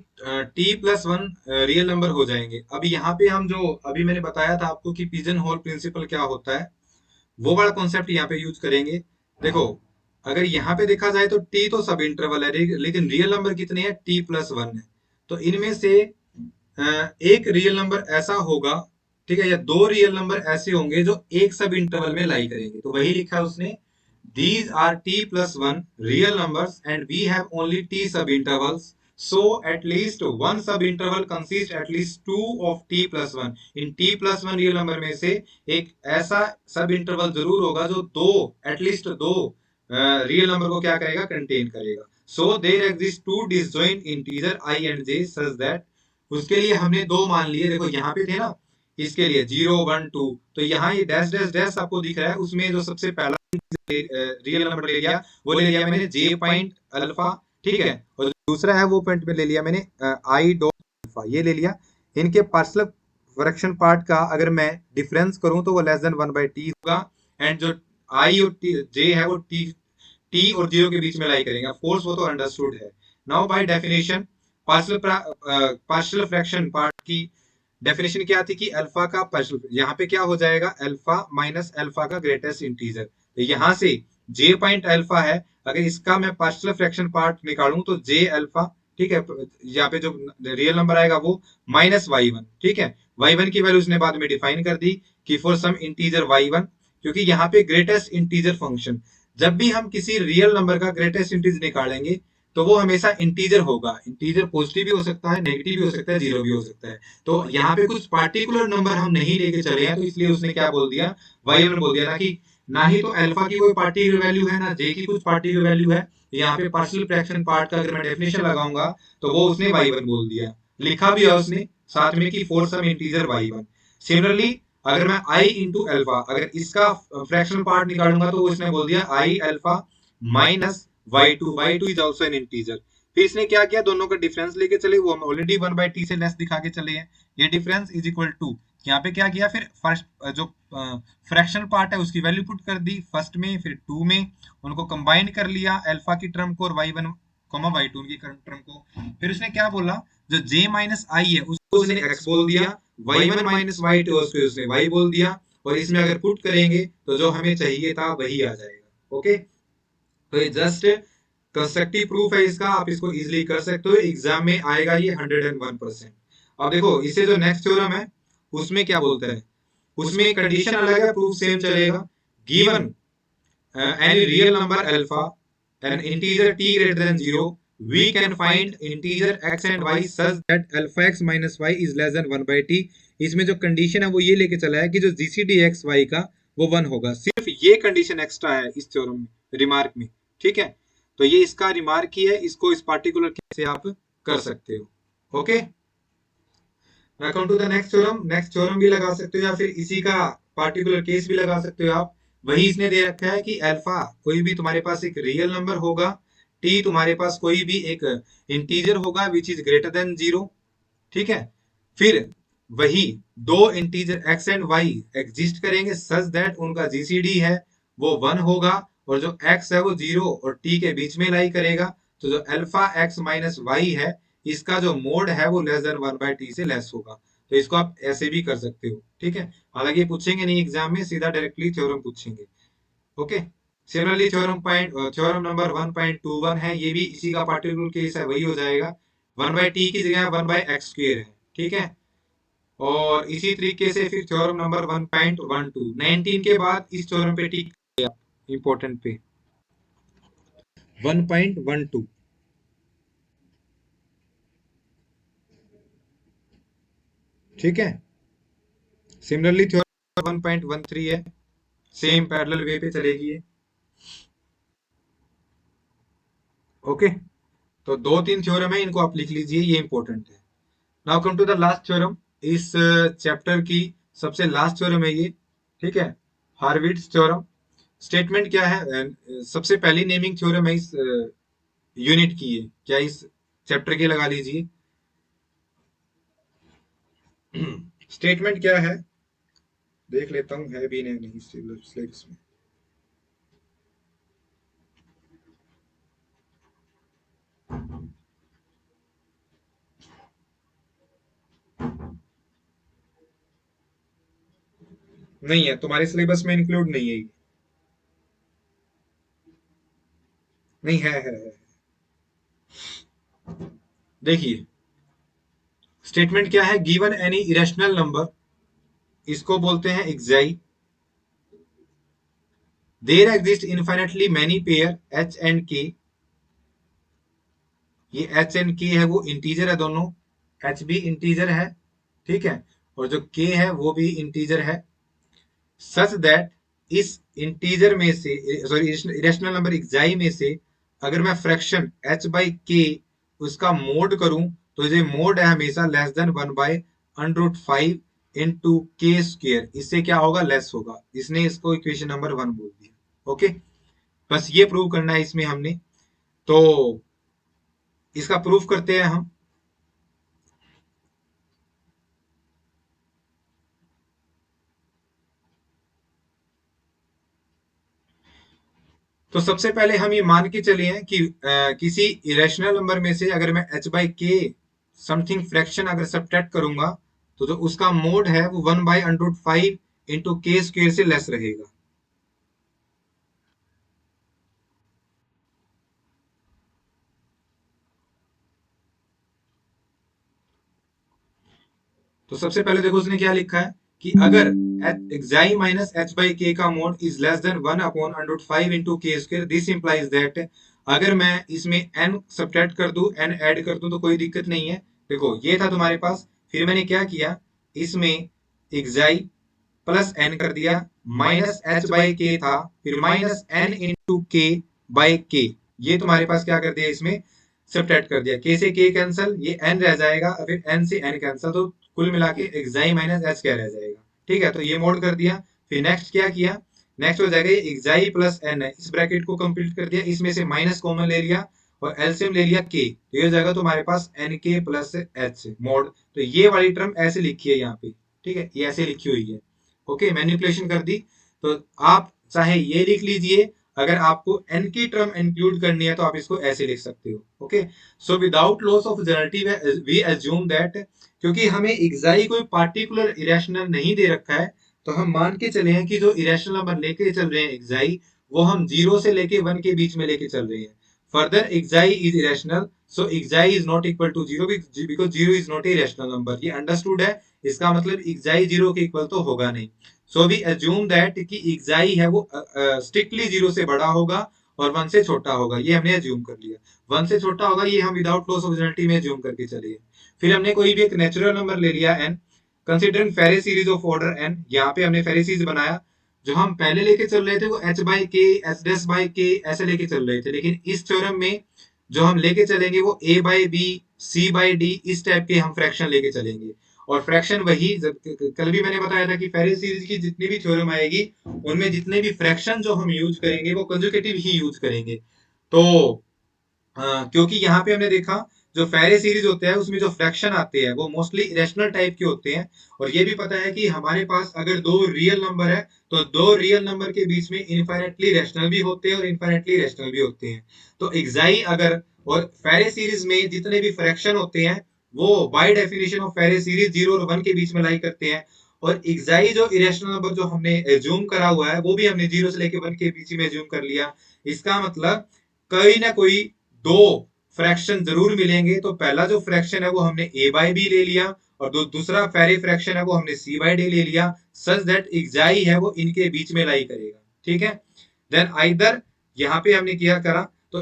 t plus 1 real number हो जाएंगे। अभी यहाँ पे हम जो अभी मैंने बताया था आपको कि पिजन होल प्रिंसिपल क्या होता है, वो वाला कॉन्सेप्ट यहाँ पे यूज करेंगे। देखो अगर यहाँ पे देखा जाए तो t तो सब इंटरवल है, लेकिन रियल नंबर कितने हैं? t प्लस 1 है। तो इनमें से एक रियल नंबर ऐसा होगा, ठीक है, या दो रियल नंबर ऐसे होंगे जो एक सब इंटरवल में लाई करेंगे। तो वही लिखा है उसने, these are t plus 1 real numbers and we have only t sub intervals, so at least one sub interval consists at least 2 of t plus 1। In t plus 1 real number में से एक ऐसा सब इंटरवल जरूर होगा जो दो, at least दो रियल नंबर को क्या करेगा? कंटेन करेगा। so there exist two disjoint integer I and j such that, उसके लिए हमने दो मान लिए। देखो यहाँ पे थे ना, इसके लिए 0 1 2, तो यहाँ ये डैश डैश डैश आपको दिख रहा है, उसमें जो सबसे पहला रियल नंबर ले लिया वो ले लिया मैंने j पॉइंट अल्फा, ठीक है, और दूसरा है वो पॉइंट में ले लिया मैंने i डॉट अल्फा। अल्फा, ये ले लिया। इनके पार्शियल फ्रैक्शन पार्ट का अगर मैं डिफरेंस करूं तो वो लेस देन 1/t होगा, एंड जो आई और जे है वो टी और 0 के बीच में लाई करेंगे। ऑफ कोर्स वो तो अंडरस्टूड है। Now by definition partial fraction part की डेफिनेशन क्या थी कि अल्फा का पार्शियल, यहाँ पे क्या हो जाएगा, अल्फा माइनस अल्फा का ग्रेटेस्ट इंटीजर। तो यहाँ से जे पॉइंट अल्फा है, अगर इसका मैं पार्शियल फ्रैक्शन पार्ट निकालूं तो जे अल्फा, ठीक है, यहाँ पे जो रियल नंबर आएगा वो -y1, ठीक है। y1 की वैल्यू उसने बाद में डिफाइन कर दी कि फॉर सम इंटीजर y1, क्योंकि यहाँ पे ग्रेटेस्ट इंटीजर फंक्शन, जब भी हम किसी रियल नंबर का ग्रेटेस्ट इंटीजर निकालेंगे तो वो हमेशा इंटीजर होगा। इंटीजर पॉजिटिव भी हो सकता है, नेगेटिव भी हो सकता है, जीरो भी हो सकता है। तो यहाँ पे कुछ पार्टिकुलर नंबर हम नहीं लेके चले हैं, तो इसलिए उसने क्या बोल दिया, y1 बोल दिया, ना कि ना ही तो अल्फा की कोई पार्टिकुलर वैल्यू है, ना जे की कुछ पार्टिकुलर वैल्यू है। यहाँ पे पार्शियल फ्रैक्शन पार्ट का अगर मैं डेफिनेशन लगाऊंगा तो वो उसने y1 बोल दिया, लिखा भी है उसने साथ में कि for some integer y1। Similarly अगर मैं i इंटू अल्फा, अगर इसका फ्रैक्शनल पार्ट निकालूंगा तो उसने बोल दिया i alpha minus y2 is also an integer. फिर इसने क्या किया, दोनों का डिफरेंस लेके चले, वो हम ऑलरेडी 1/t से लेस दिखा के चले हैं, ये डिफरेंस इज इक्वल टू, यहाँ पे क्या किया, फिर फर्स्ट जो फ्रैक्शनल पार्ट है उसकी वैल्यू पुट कर दी फर्स्ट में, फिर 2 में, उनको कंबाइन कर लिया अल्फा की टर्म को और y1 y2 की टर्म को। फिर उसने क्या बोला, जो j माइनस i है उसको उसने x बोल दिया, y1 माइनस y2 उसको उसने y बोल दिया, और इसमें अगर पुट करेंगे तो जो हमें चाहिए था वही आ जाएगा। ओके, तो ये जस्ट कंस्ट्रक्टिव प्रूफ है इसका, आप इसको इजीली कर सकते हो, एग्जाम में आएगा ये 101%। अब देखो इससे जो नेक्स्ट थ्योरम है उसमें क्या बोलता है, उसमें कंडीशन अलग है, प्रूफ सेम चलेगा। Given any real number alpha an integer t greater than 0, we can find integer x and y such that alpha x minus y is less than 1/t। इसमें जो कंडीशन है वो ये लेके चला है कि जो जीसीडी एक्स वाई का वो 1 होगा, सिर्फ ये कंडीशन एक्स्ट्रा है इस थ्योरम में, रिमार्क में, ठीक है। तो ये इसका रिमार्क ही है, इसको इस पार्टिकुलर केस से आप कर सकते हो। Okay, now come to the next theorem. Next theorem भी लगा सकते हो या फिर इसी का पार्टिकुलर केस भी लगा सकते हो आप। वही इसने दे रखा है कि अल्फा कोई भी तुम्हारे पास एक रियल नंबर होगा, टी तुम्हारे पास कोई भी एक इंटीजर होगा विच इज ग्रेटर देन 0, ठीक है। फिर वही दो integer x and y exist करेंगे सच दैट उनका जीसीडी है वो 1 होगा, और जो x है वो 0 और t के बीच में लाई करेगा। तो जो अल्फा x माइनस y है इसका जो मोड है वो लेस देन 1/t से लेस होगा। तो इसको आप ऐसे भी कर सकते हो, ठीक है। हालांकि पूछेंगे नहीं एग्जाम में, सीधा डायरेक्टली थ्योरम पूछेंगे। ओके, सिमिलरली थ्योरम नंबर 1.21 है, ये भी इसी का पार्टिकुलर केस है, वही हो जाएगा, 1/t की जगह 1/x² है, ठीक है। और इसी तरीके से फिर थ्योरम नंबर 1.12 19 के बाद इस थ्योरम पे टिक इंपॉर्टेंट पे 1.12, ठीक है। सिमिलरली थ्योरम 1.13 है, सेम पैरेलल वे पे चलेगी ये। ओके, तो 2-3 थ्योरम है, इनको आप लिख लीजिए, ये इंपॉर्टेंट है। Now come to the last theorem, इस चैप्टर की सबसे लास्ट थ्योरम है ये, ठीक है, हार्विट्ज थ्योरम। स्टेटमेंट क्या है, सबसे पहली नेमिंग थ्योरम है इस यूनिट की, है क्या इस चैप्टर की, लगा लीजिए। स्टेटमेंट क्या है देख लेता हूं, है भी नहीं स्लाइड्स में। नहीं है, तुम्हारे सिलेबस में इंक्लूड नहीं है, नहीं है। देखिए स्टेटमेंट क्या है, गिवन एनी इरेशनल नंबर, इसको बोलते हैं xi, there exist infinitely many pair h and k, ये h एंड k है वो इंटीजर है दोनों, h भी इंटीजर है, ठीक है, और जो k है वो भी इंटीजर है, सच दैट इस इंटीजर में से, सॉरी इरेशनल नंबर एक्साई में से अगर मैं फ्रैक्शन h/k उसका मोड करूं तो ये मोड है हमेशा लेस देन 1/√5 इंटू k², इससे क्या होगा, लेस होगा। इसने इसको इक्वेशन नंबर 1 बोल दिया। ओके, बस ये प्रूव करना है इसमें हमने, तो इसका प्रूफ करते हैं हम। तो सबसे पहले हम ये मान के चले हैं कि किसी इरेशनल नंबर में से अगर मैं h बाई के समथिंग फ्रैक्शन अगर सब्ट्रैक्ट करूंगा तो जो उसका मोड है वो 1/√5 इंटू के स्क्वायर से लेस रहेगा। तो सबसे पहले देखो उसने क्या लिखा है कि अगर xi माइनस h बाई के का mode is less then 1/√5 into के स्क्वायर, दिस इंप्लाइज दैट अगर मैं इसमें n सब्ट्रैक्ट कर दूं, n ऐड कर दूं तो कोई दिक्कत नहीं है। देखो ये था तुम्हारे पास, फिर मैंने क्या किया, इसमें xi प्लस n कर दिया, माइनस h बाई के था, फिर माइनस n इंटू के बाई के, ये तुम्हारे पास क्या कर दिया, इसमें सब्ट्रैक्ट कर दिया। k से k कैंसल, ये n रह जाएगा, फिर n से n कैंसल, तो कुल मिला के xi माइनस h क्या रह जाएगा। ठीक है, तो ये मोड कर दिया। फिर नेक्स्ट क्या किया, नेक्स्ट हो जाएगा ये xi प्लस n है, इस ब्रैकेट को कंप्लीट कर दिया, इसमें से माइनस कॉमन ले लिया और एलसीएम ले लिया k, तो ये हो जाएगा तुम्हारे पास nk प्लस h मोड। तो ये वाली टर्म ऐसे लिखी है यहाँ पे, ठीक है, ये ऐसे लिखी हुई है। ओके, मैनिपुलेशन कर दी। तो आप चाहे ये लिख लीजिए, अगर आपको n की टर्म इंक्लूड करनी है तो आप इसको ऐसे लिख सकते हो। Okay, so without loss of generality we assume that, क्योंकि हमें xi कोई पार्टिकुलर इरेशनल नहीं दे रखा है, तो हम मान के चले हैं कि जो इरेशनल नंबर लेके चल रहे हैं xi, वो हम 0 से लेके 1 के बीच में लेके चल रहे हैं। Further xi is irrational, so xi is not equal to 0 because 0 is not a irrational number. ये अंडरस्टूड है, इसका मतलब xi 0 के इक्वल तो होगा नहीं। सो वी अज्यूम दैट कि xi है वो स्ट्रिक्टली 0 से बड़ा होगा और 1 से छोटा होगा, ये हमने अज्यूम कर लिया। 1 से छोटा होगा ये हम विदाउट लॉस ऑफ जनरलिटी में अज्यूम करके चले गए। फिर हमने कोई भी एक नेचुरल नंबर ले लिया n, कंसीडरिंग फेरे सीरीज ऑफ ऑर्डर n, यहाँ पे हमने फेरे सीरीज बनाया। जो हम पहले लेके चल रहे थे वो h बाई के, s डैश बाई के ऐसे लेके चल रहे थे, लेकिन इस थ्योरम में जो हम लेके चलेंगे वो a by B, c by D, इस टाइप के हम फ्रैक्शन लेके चलेंगे। और फ्रैक्शन वही कल भी मैंने बताया था कि फेरे सीरीज की जितनी भी थ्योरम आएगी उनमें जितने भी फ्रैक्शन जो हम यूज करेंगे वो कंजुगेटिव ही यूज करेंगे। तो क्योंकि यहाँ पे हमने देखा जो फेरे सीरीज होते हैं उसमें जो फ्रैक्शन आते हैं वो मोस्टली इरेशनल टाइप के होते हैं, और ये भी पता है कि हमारे पास अगर दो रियल नंबर है तो दो रियल नंबर के बीच में इनफाइनाइटली रैशनल भी होते हैं और इनफाइनाइटली रैशनल भी होते हैं। तो xi अगर, और फेरे सीरीज में जितने भी फ्रैक्शन होते हैं वो बाय डेफिनेशन ऑफ फेरे सीरीज 0 और 1 के बीच में लाई करते हैं, और xi जो इरेशनल नंबर जो हमने एज्यूम करा हुआ है वो भी हमने 0 से लेके 1 के बीच में एज्यूम कर लिया। इसका मतलब कोई ना कोई दो फ्रैक्शन जरूर मिलेंगे, तो पहला जो फ्रैक्शन है वो हमने a बाई बी ले लिया और दूसरा फेरे फ्रैक्शन है वो हमने c बाई डी ले लिया, सच दैट xi है वो इनके बीच में लाई करेगा। ठीक है, देन आइदर यहाँ पे हमने क्या करा, तो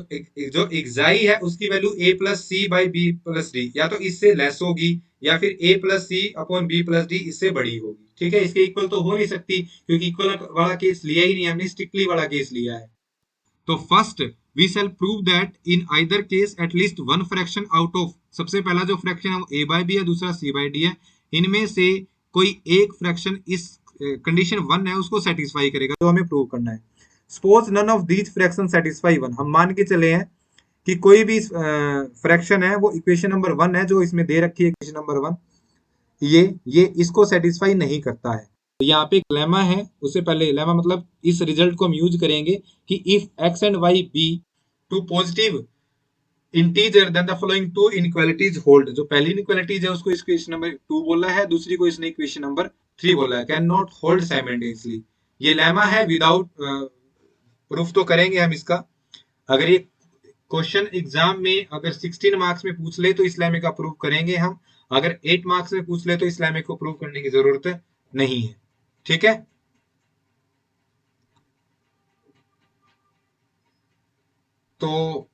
जो xi है उसकी value a plus C by B plus D, या तो इससे लेस होगी या फिर a plus C upon B plus D इससे बड़ी होगी। ठीक है, इसके इक्वल तो हो नहीं सकती क्योंकि इक्वल वाला केस लिया ही नहीं, हमने स्ट्रिक्टली वाला केस लिया है। तो first we shall prove that in either case at least one fraction out of, सबसे पहला जो फ्रैक्शन है वो a बाई बी है, दूसरा c बाई डी है, इनमें से कोई एक फ्रैक्शन इस कंडीशन 1 है उसको सेटिस्फाई करेगा, जो हमें प्रूव करना है। Suppose none of these fraction satisfy 1, हम मान के चले हैं कि कोई भी फ्रैक्शन है वो इक्वेशन नंबर 1 है जो इसमें दे रखी है, इक्वेशन नंबर 1 ये इसको सेटिस्फाई नहीं करता है। तो यहाँ पे एक लेमा है, उससे पहले लेमा मतलब इस रिजल्ट को हम यूज करेंगे कि if x and y be two positive integer then the following two inequalities hold. जो पहली इनइक्वालिटीज है उसको इक्वेशन नंबर 2 बोला है, दूसरी को इसने इक्वेशन नंबर 3 बोला है, कैन नॉट होल्ड साइमल्टेनियसली। ये लेमा है, विदाउट प्रूफ तो करेंगे हम इसका। अगर ये क्वेश्चन एग्जाम में अगर 16 मार्क्स में पूछ ले तो इस लेमे का प्रूफ करेंगे हम, अगर 8 मार्क्स में पूछ ले तो इस लेमे को प्रूफ करने की जरूरत नहीं है। ठीक है, तो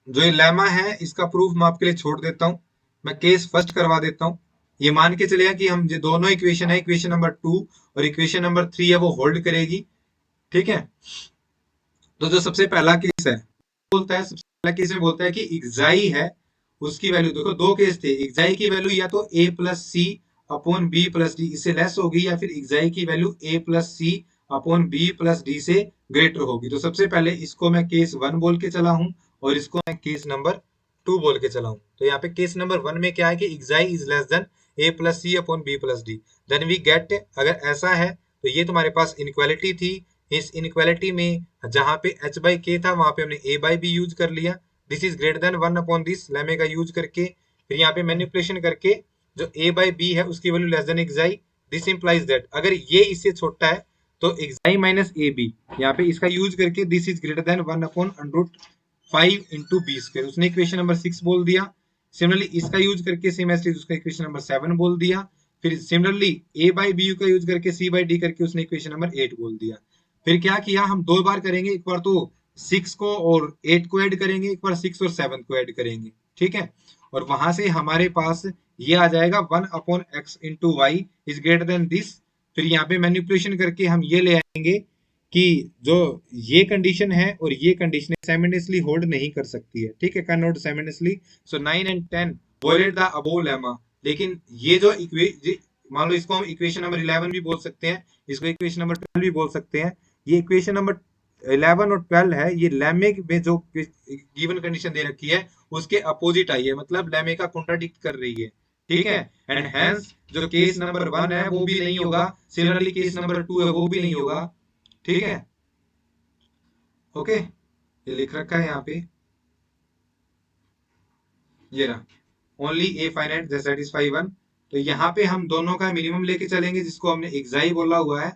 जो ये लेमा है इसका प्रूफ मैं आपके लिए छोड़ देता हूं, मैं केस फर्स्ट करवा देता हूं। ये मान के चलेगा कि हम जो दोनों इक्वेशन है, इक्वेशन नंबर 2 और इक्वेशन नंबर 3 है वो होल्ड करेगी। ठीक है, तो जो सबसे पहला केस है बोलता है, सबसे पहला केस में बोलता है कि xi है उसकी वैल्यू, देखो दो केस थे, xi की वैल्यू या तो a plus C upon B plus D इससे लेस होगी, या फिर xi की value a plus C upon B plus D से ग्रेटर होगी। तो सबसे पहले इसको मैं केस 1 बोल के चला हूं और इसको मैं केस नंबर 2 बोल के चला हूं। तो यहाँ पे केस नंबर 1 में क्या है कि xi is less than a plus C upon B plus D, then we get, अगर ऐसा है तो ये तुम्हारे पास इनइक्वालिटी थी, इस इनइक्वालिटी में जहां पे h बाई के था वहां पे हमने a बाई बी यूज कर लिया, this is greater than 1 upon this lemma का यूज करके, फिर यहाँ पे मैनिपुलेशन करके जो a बाई बी है उसकी value less than xi, this implies that अगर ये इससे छोटा है तो xi माइनस ए बी, यहाँ पे इसका यूज करके this is greater than 1 upon under 5 into B square, उसने इक्वेशन नंबर 6 बोल दिया। सिमिलरली इसका यूज करके सेम एज उसका इक्वेशन नंबर 7 बोल दिया। फिर सिमिलरली a बाई बी का यूज करके c बाई डी करके उसने इक्वेशन नंबर 8 बोल दिया। फिर क्या किया, हम दो बार करेंगे, एक बार तो 6 को और 8 को ऐड करेंगे, एक बार 6 और 7 को ऐड करेंगे, ठीक है। और वहां से हमारे पास ये आ जाएगा 1 upon X into Y is greater than this. फिर यहाँ पे मैनिपुलेशन करके हम ये ले आएंगे कि जो ये कंडीशन है और ये कंडीशन साइमल्टेनियसली होल्ड नहीं कर सकती है, ठीक है, can not simultaneously. So 9 and 10 violate the above lemma. लेकिन ये जो मान लो इसको हम इक्वेशन नंबर 11 भी बोल सकते हैं, इसको इक्वेशन नंबर 12 भी बोल सकते हैं। ये इक्वेशन नंबर 11 और 12 है, ये लेमे में जो गिवन कंडीशन दे रखी है उसके अपोजिट आई है, मतलब लेमे का कॉन्ट्राडिक्ट कर रही है, ठीक है। एंड हेंस जो केस नंबर 1 है वो भी नहीं होगा, सिमिलरली केस नंबर 2 है वो भी नहीं होगा, ठीक है। ओके, ये लिख रखा है यहाँ पे, ये रहा only a finite that satisfy 1। तो यहाँ पे हम दोनों का मिनिमम लेके चलेंगे जिसको हमने xi बोला हुआ है,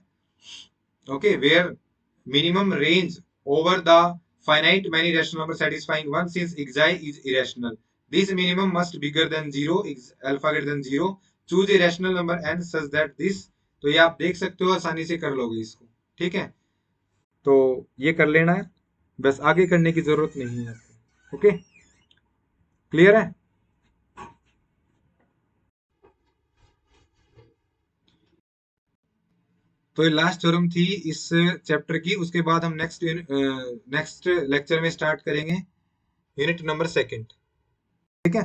okay, where minimum range over the finite many rational number satisfying 1 since xi is irrational. This minimum must bigger than 0, alpha greater than 0. Choose a rational number n such that this, तो ये आप देख सकते हो, आसानी से कर लोगे इसको, ठीक है। तो ये कर लेना है, बस आगे करने की जरूरत नहीं है आपको, ओके, क्लियर है। तो ये लास्ट थ्योरम थी इस चैप्टर की, उसके बाद हम नेक्स्ट लेक्चर में स्टार्ट करेंगे यूनिट नंबर 2, ठीक है।